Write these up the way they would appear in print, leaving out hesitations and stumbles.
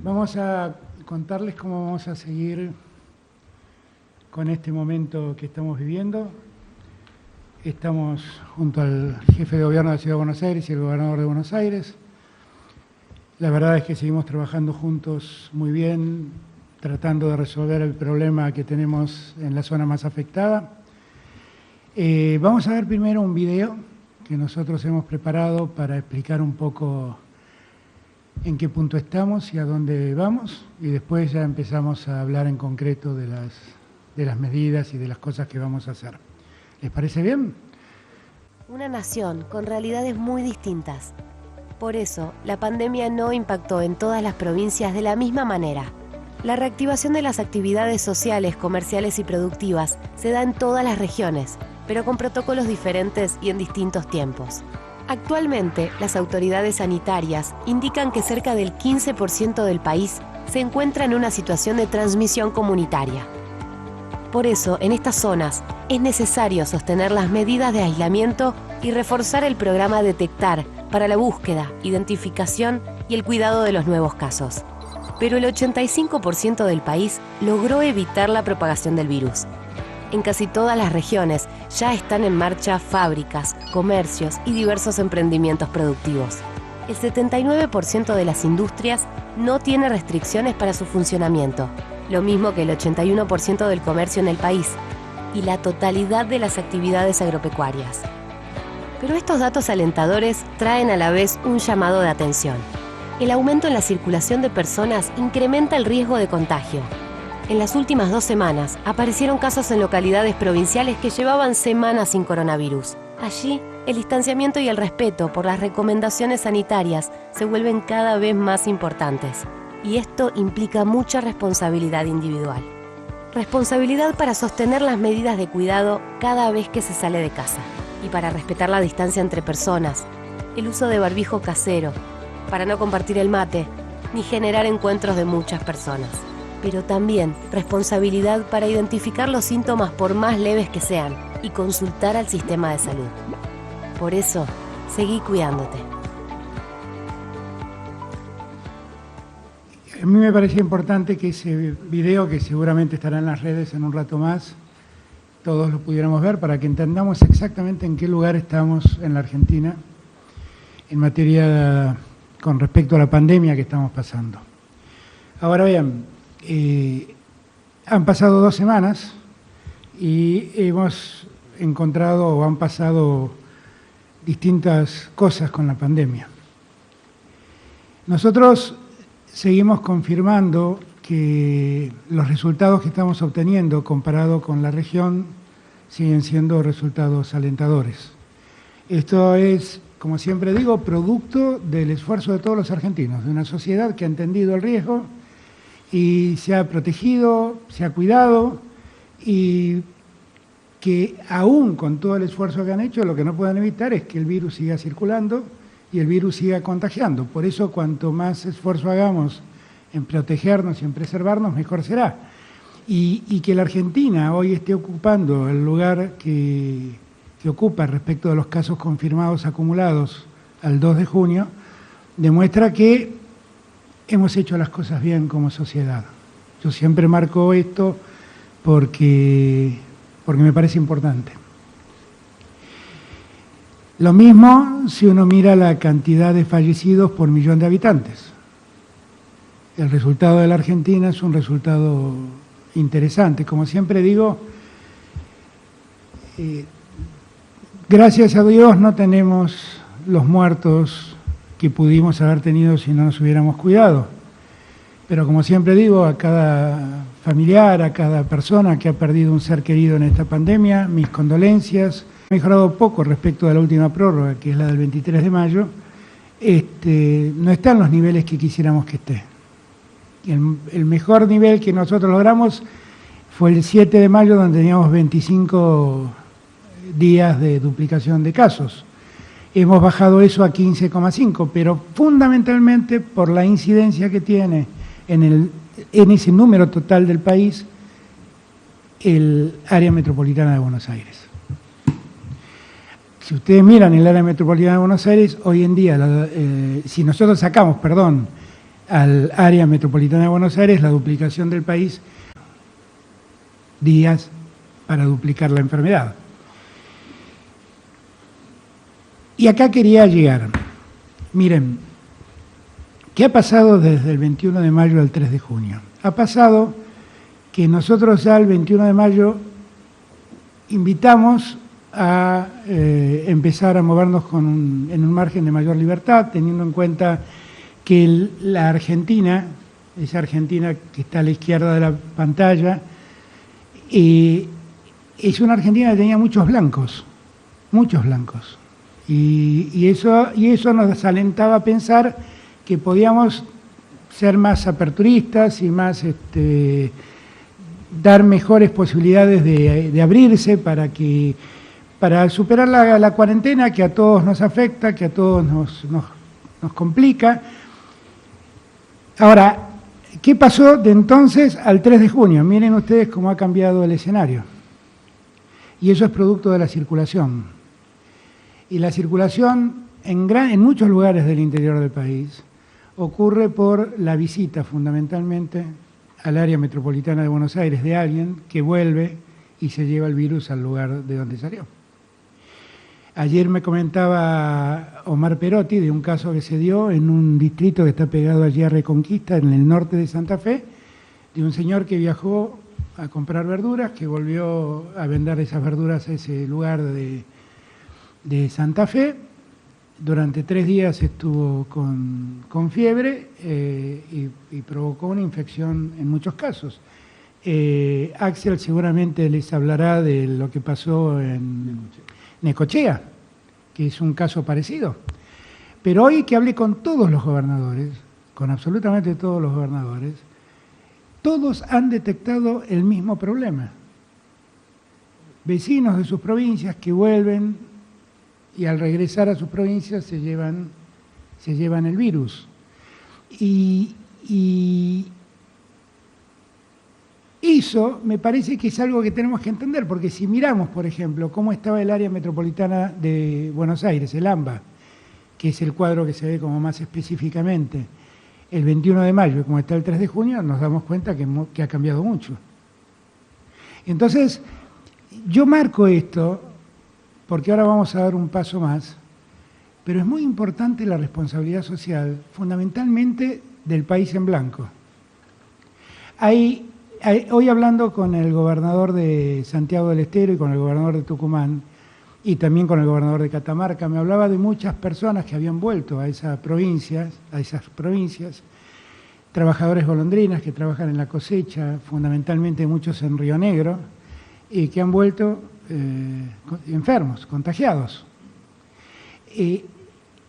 Vamos a contarles cómo vamos a seguir con este momento que estamos viviendo. Estamos junto al jefe de gobierno de la Ciudad de Buenos Aires y el gobernador de Buenos Aires. La verdad es que seguimos trabajando juntos muy bien, tratando de resolver el problema que tenemos en la zona más afectada. Vamos a ver primero un video que nosotros hemos preparado para explicar un poco en qué punto estamos y a dónde vamos, y después ya empezamos a hablar en concreto de las medidas y de las cosas que vamos a hacer. ¿Les parece bien? Una nación con realidades muy distintas. Por eso, la pandemia no impactó en todas las provincias de la misma manera. La reactivación de las actividades sociales, comerciales y productivas se da en todas las regiones, pero con protocolos diferentes y en distintos tiempos. Actualmente, las autoridades sanitarias indican que cerca del 15% del país se encuentra en una situación de transmisión comunitaria. Por eso, en estas zonas, es necesario sostener las medidas de aislamiento y reforzar el programa Detectar para la búsqueda, identificación y el cuidado de los nuevos casos. Pero el 85% del país logró evitar la propagación del virus. En casi todas las regiones ya están en marcha fábricas, comercios y diversos emprendimientos productivos. El 79% de las industrias no tiene restricciones para su funcionamiento, lo mismo que el 81% del comercio en el país y la totalidad de las actividades agropecuarias. Pero estos datos alentadores traen a la vez un llamado de atención. El aumento en la circulación de personas incrementa el riesgo de contagio. En las últimas 2 semanas aparecieron casos en localidades provinciales que llevaban semanas sin coronavirus. Allí, el distanciamiento y el respeto por las recomendaciones sanitarias se vuelven cada vez más importantes. Y esto implica mucha responsabilidad individual. Responsabilidad para sostener las medidas de cuidado cada vez que se sale de casa. Y para respetar la distancia entre personas, el uso de barbijo casero, para no compartir el mate, ni generar encuentros de muchas personas. Pero también responsabilidad para identificar los síntomas por más leves que sean y consultar al sistema de salud. Por eso, seguí cuidándote. A mí me parecía importante que ese video, que seguramente estará en las redes en un rato más, todos lo pudiéramos ver para que entendamos exactamente en qué lugar estamos en la Argentina en materia con respecto a la pandemia que estamos pasando. Ahora bien, han pasado 2 semanas y hemos encontrado o han pasado distintas cosas con la pandemia. Nosotros seguimos confirmando que los resultados que estamos obteniendo comparado con la región siguen siendo resultados alentadores. Esto es, como siempre digo, producto del esfuerzo de todos los argentinos, de una sociedad que ha entendido el riesgo y se ha protegido, se ha cuidado, y que aún con todo el esfuerzo que han hecho, lo que no pueden evitar es que el virus siga circulando y el virus siga contagiando. Por eso, cuanto más esfuerzo hagamos en protegernos y en preservarnos, mejor será. Y que la Argentina hoy esté ocupando el lugar que ocupa respecto de los casos confirmados acumulados al 2 de junio, demuestra que hemos hecho las cosas bien como sociedad. Yo siempre marco esto porque me parece importante. Lo mismo si uno mira la cantidad de fallecidos por millón de habitantes. El resultado de la Argentina es un resultado interesante. Como siempre digo, gracias a Dios no tenemos los muertos que pudimos haber tenido si no nos hubiéramos cuidado. Pero como siempre digo, a cada familiar, a cada persona que ha perdido un ser querido en esta pandemia, mis condolencias. Ha mejorado poco respecto a la última prórroga, que es la del 23 de mayo. No está en los niveles que quisiéramos que esté. El mejor nivel que nosotros logramos fue el 7 de mayo, donde teníamos 25 días de duplicación de casos. Hemos bajado eso a 15,5, pero fundamentalmente por la incidencia que tiene en ese número total del país el área metropolitana de Buenos Aires. Si ustedes miran el área metropolitana de Buenos Aires, hoy en día, si nosotros sacamos, al área metropolitana de Buenos Aires la duplicación del país, días para duplicar la enfermedad. Y acá quería llegar. Miren, ¿qué ha pasado desde el 21 de mayo al 3 de junio? Ha pasado que nosotros ya el 21 de mayo invitamos a empezar a movernos en un margen de mayor libertad, teniendo en cuenta que la Argentina, esa Argentina que está a la izquierda de la pantalla, es una Argentina que tenía muchos blancos. Y eso nos alentaba a pensar que podíamos ser más aperturistas y más dar mejores posibilidades de abrirse para superar la cuarentena que a todos nos afecta, que a todos nos complica. Ahora, ¿qué pasó de entonces al 3 de junio? Miren ustedes cómo ha cambiado el escenario. Y eso es producto de la circulación. Y la circulación en muchos lugares del interior del país ocurre por la visita fundamentalmente al área metropolitana de Buenos Aires de alguien que vuelve y se lleva el virus al lugar de donde salió. Ayer me comentaba Omar Perotti de un caso que se dio en un distrito que está pegado allí a Reconquista, en el norte de Santa Fe, de un señor que viajó a comprar verduras, que volvió a vender esas verduras a ese lugar de Santa Fe. Durante 3 días estuvo con fiebre y provocó una infección en muchos casos. Axel seguramente les hablará de lo que pasó en Necochea, que es un caso parecido. Pero hoy que hablé con todos los gobernadores, con absolutamente todos los gobernadores, todos han detectado el mismo problema. Vecinos de sus provincias que vuelven y al regresar a sus provincias se llevan el virus. Y eso me parece que es algo que tenemos que entender, porque si miramos, por ejemplo, cómo estaba el área metropolitana de Buenos Aires, el AMBA, que es el cuadro que se ve como más específicamente, el 21 de mayo, como está el 3 de junio, nos damos cuenta que ha cambiado mucho. Entonces, yo marco esto, porque ahora vamos a dar un paso más, pero es muy importante la responsabilidad social, fundamentalmente del país en blanco. Hoy hablando con el gobernador de Santiago del Estero y con el gobernador de Tucumán, y también con el gobernador de Catamarca, me hablaba de muchas personas que habían vuelto a esas provincias, trabajadores golondrinas que trabajan en la cosecha, fundamentalmente muchos en Río Negro, y que han vuelto enfermos, contagiados.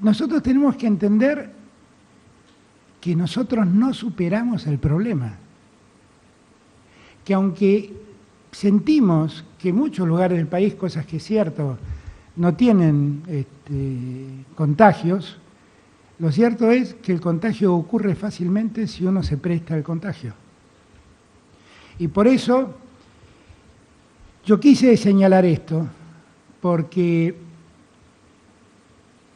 Nosotros tenemos que entender que nosotros no superamos el problema, que aunque sentimos que en muchos lugares del país, cosas que es cierto, no tienen contagios, lo cierto es que el contagio ocurre fácilmente si uno se presta al contagio. Y por eso yo quise señalar esto, porque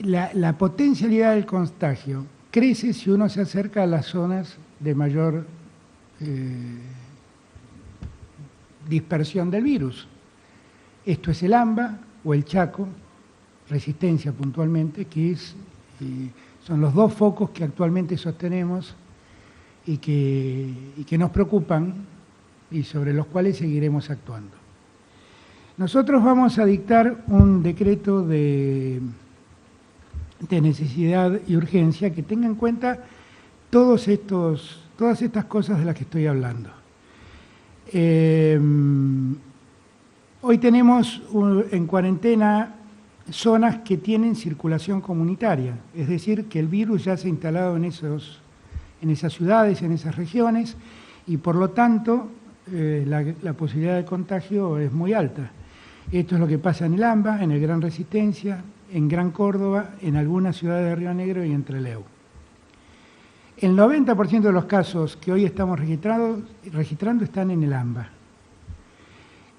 la potencialidad del contagio crece si uno se acerca a las zonas de mayor dispersión del virus. Esto es el AMBA o el Chaco, Resistencia puntualmente, que son los 2 focos que actualmente sostenemos y que nos preocupan y sobre los cuales seguiremos actuando. Nosotros vamos a dictar un decreto de necesidad y urgencia que tenga en cuenta todas estas cosas de las que estoy hablando. Hoy tenemos en cuarentena zonas que tienen circulación comunitaria, es decir, que el virus ya se ha instalado en esas ciudades, en esas regiones, y por lo tanto la posibilidad de contagio es muy alta. Esto es lo que pasa en el AMBA, en el Gran Resistencia, en Gran Córdoba, en algunas ciudades de Río Negro y en Trelew. El 90% de los casos que hoy estamos registrando están en el AMBA.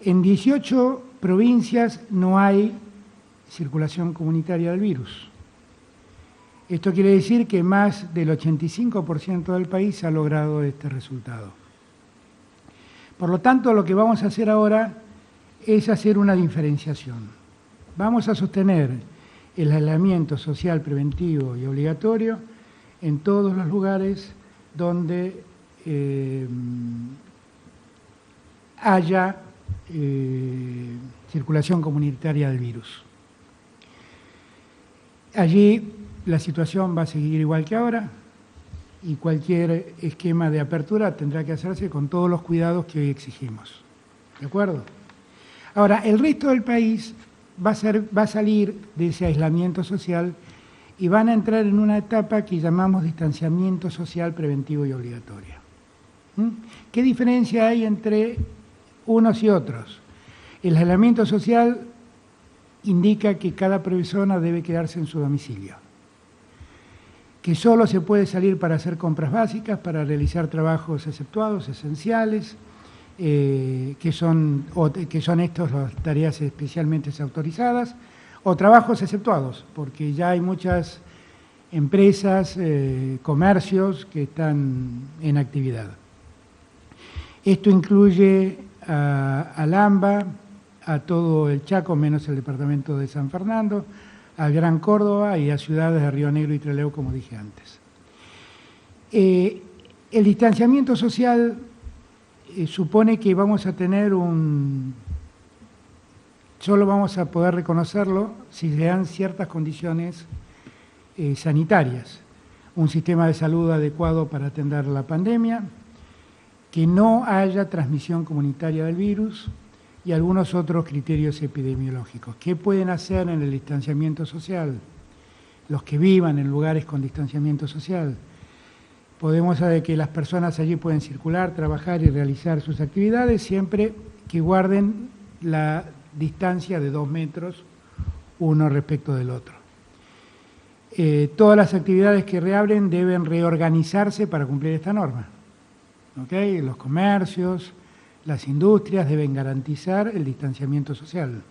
En 18 provincias no hay circulación comunitaria del virus. Esto quiere decir que más del 85% del país ha logrado este resultado. Por lo tanto, lo que vamos a hacer ahora es hacer una diferenciación. Vamos a sostener el aislamiento social preventivo y obligatorio en todos los lugares donde haya circulación comunitaria del virus. Allí la situación va a seguir igual que ahora y cualquier esquema de apertura tendrá que hacerse con todos los cuidados que hoy exigimos. ¿De acuerdo? Ahora, el resto del país va a salir de ese aislamiento social y van a entrar en una etapa que llamamos distanciamiento social preventivo y obligatorio. ¿Qué diferencia hay entre unos y otros? El aislamiento social indica que cada persona debe quedarse en su domicilio, que solo se puede salir para hacer compras básicas, para realizar trabajos exceptuados, esenciales, que son estas las tareas especialmente autorizadas, o trabajos exceptuados, porque ya hay muchas empresas, comercios que están en actividad. Esto incluye a Lamba, a todo el Chaco, menos el departamento de San Fernando, al Gran Córdoba y a ciudades de Río Negro y Trelew, como dije antes. El distanciamiento social supone que vamos a tener solo vamos a poder reconocerlo si se dan ciertas condiciones sanitarias. Un sistema de salud adecuado para atender la pandemia, que no haya transmisión comunitaria del virus y algunos otros criterios epidemiológicos. ¿Qué pueden hacer en el distanciamiento social? Los que vivan en lugares con distanciamiento social. Podemos saber que las personas allí pueden circular, trabajar y realizar sus actividades siempre que guarden la distancia de 2 metros uno respecto del otro. Todas las actividades que reabren deben reorganizarse para cumplir esta norma. ¿Okay? Los comercios, las industrias deben garantizar el distanciamiento social.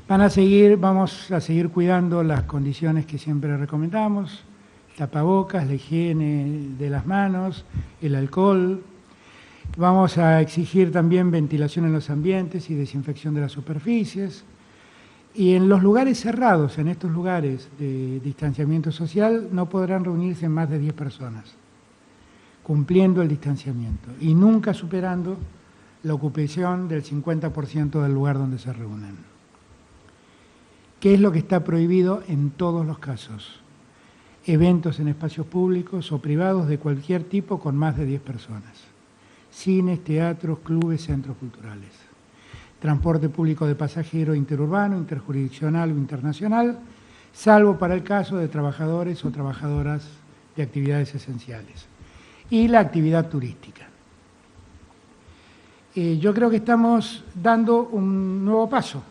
Vamos a seguir cuidando las condiciones que siempre recomendamos: tapabocas, la higiene de las manos, el alcohol. Vamos a exigir también ventilación en los ambientes y desinfección de las superficies. Y en los lugares cerrados, en estos lugares de distanciamiento social, no podrán reunirse más de 10 personas, cumpliendo el distanciamiento y nunca superando la ocupación del 50% del lugar donde se reúnen. ¿Qué es lo que está prohibido en todos los casos? Eventos en espacios públicos o privados de cualquier tipo con más de 10 personas. Cines, teatros, clubes, centros culturales. Transporte público de pasajero interurbano, interjurisdiccional o internacional, salvo para el caso de trabajadores o trabajadoras de actividades esenciales. Y la actividad turística. Yo creo que estamos dando un nuevo paso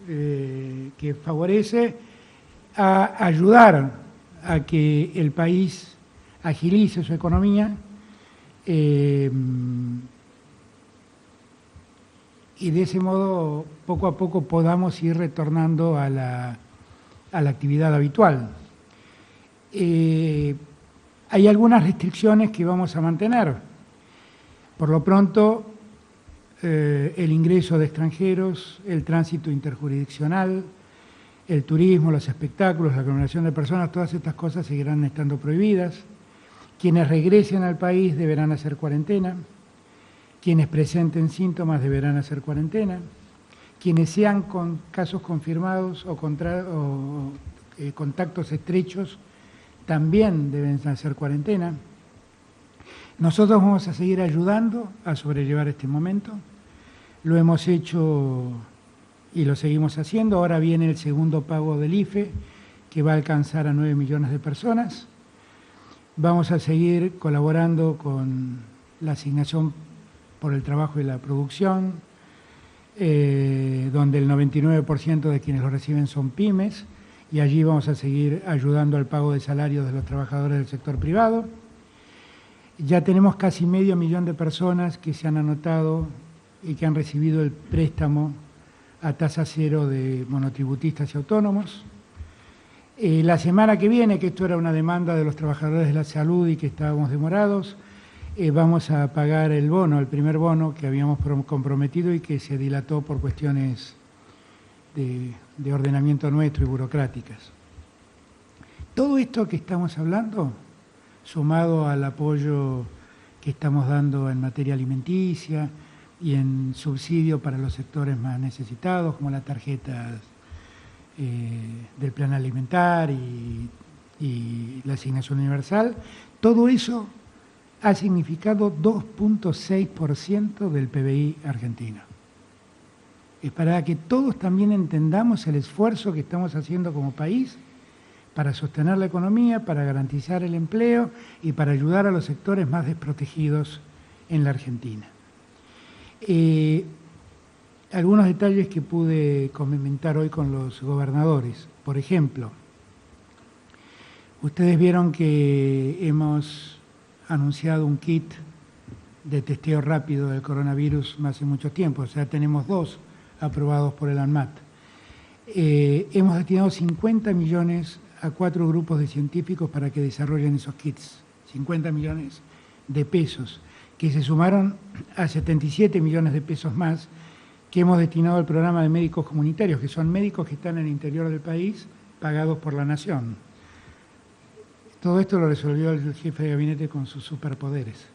que favorece a ayudar a que el país agilice su economía y de ese modo poco a poco podamos ir retornando a la actividad habitual. Hay algunas restricciones que vamos a mantener. Por lo pronto, el ingreso de extranjeros, el tránsito interjurisdiccional, el turismo, los espectáculos, la aglomeración de personas, todas estas cosas seguirán estando prohibidas. Quienes regresen al país deberán hacer cuarentena. Quienes presenten síntomas deberán hacer cuarentena. Quienes sean con casos confirmados o contactos estrechos también deben hacer cuarentena. Nosotros vamos a seguir ayudando a sobrellevar este momento. Lo hemos hecho y lo seguimos haciendo. Ahora viene el segundo pago del IFE, que va a alcanzar a 9 millones de personas. Vamos a seguir colaborando con la asignación por el trabajo y la producción, donde el 99% de quienes lo reciben son pymes, y allí vamos a seguir ayudando al pago de salarios de los trabajadores del sector privado. Ya tenemos casi 500.000 de personas que se han anotado y que han recibido el préstamo a tasa cero de monotributistas y autónomos. La semana que viene, que esto era una demanda de los trabajadores de la salud y que estábamos demorados, vamos a pagar el bono, el primer bono que habíamos comprometido y que se dilató por cuestiones de ordenamiento nuestro y burocráticas. Todo esto que estamos hablando, sumado al apoyo que estamos dando en materia alimenticia y en subsidio para los sectores más necesitados, como las tarjetas del plan alimentar y la asignación universal, todo eso ha significado 2.6% del PBI argentino. Es para que todos también entendamos el esfuerzo que estamos haciendo como país para sostener la economía, para garantizar el empleo y para ayudar a los sectores más desprotegidos en la Argentina. Algunos detalles que pude comentar hoy con los gobernadores. Por ejemplo, ustedes vieron que hemos anunciado un kit de testeo rápido del coronavirus hace mucho tiempo, o sea, tenemos 2 aprobados por el ANMAT. Hemos destinado 50 millones a 4 grupos de científicos para que desarrollen esos kits, 50 millones de pesos, que se sumaron a 77 millones de pesos más que hemos destinado al programa de médicos comunitarios, que son médicos que están en el interior del país, pagados por la nación. Todo esto lo resolvió el jefe de gabinete con sus superpoderes.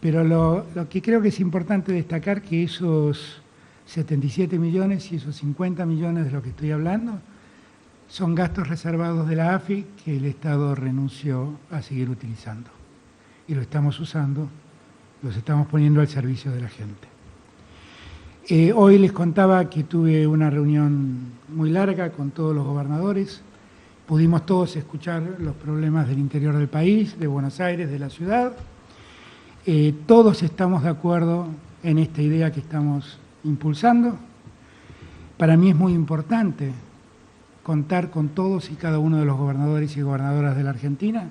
Pero lo que creo que es importante destacar que esos 77 millones y esos 50 millones de los que estoy hablando son gastos reservados de la AFI que el Estado renunció a seguir utilizando. Y lo estamos usando, los estamos poniendo al servicio de la gente. Hoy les contaba que tuve una reunión muy larga con todos los gobernadores. Pudimos todos escuchar los problemas del interior del país, de Buenos Aires, de la ciudad. Todos estamos de acuerdo en esta idea que estamos impulsando. Para mí es muy importante contar con todos y cada uno de los gobernadores y gobernadoras de la Argentina.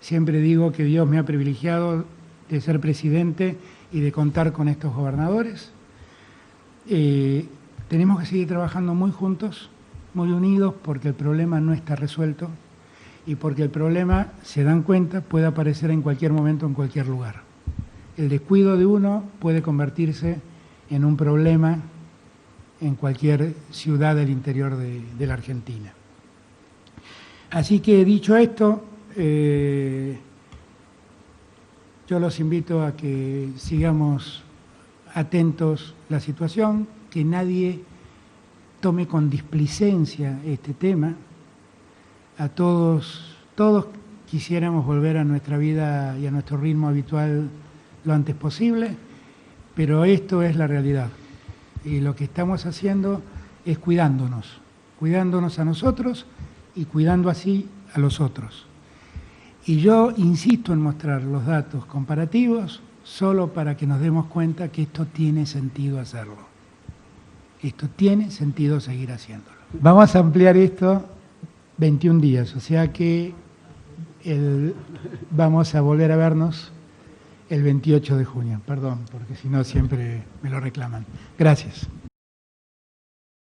Siempre digo que Dios me ha privilegiado de ser presidente y de contar con estos gobernadores. Tenemos que seguir trabajando muy juntos, muy unidos, porque el problema no está resuelto y porque el problema, se dan cuenta, puede aparecer en cualquier momento, en cualquier lugar. El descuido de uno puede convertirse en un problema en cualquier ciudad del interior de la Argentina. Así que, dicho esto, yo los invito a que sigamos atentos a la situación, que nadie tome con displicencia este tema. A todos quisiéramos volver a nuestra vida y a nuestro ritmo habitual lo antes posible, pero esto es la realidad. Y lo que estamos haciendo es cuidándonos a nosotros y cuidando así a los otros. Y yo insisto en mostrar los datos comparativos solo para que nos demos cuenta que esto tiene sentido hacerlo. Esto tiene sentido seguir haciéndolo. Vamos a ampliar esto 21 días, o sea que vamos a volver a vernos el 28 de junio. Perdón, porque si no siempre me lo reclaman. Gracias.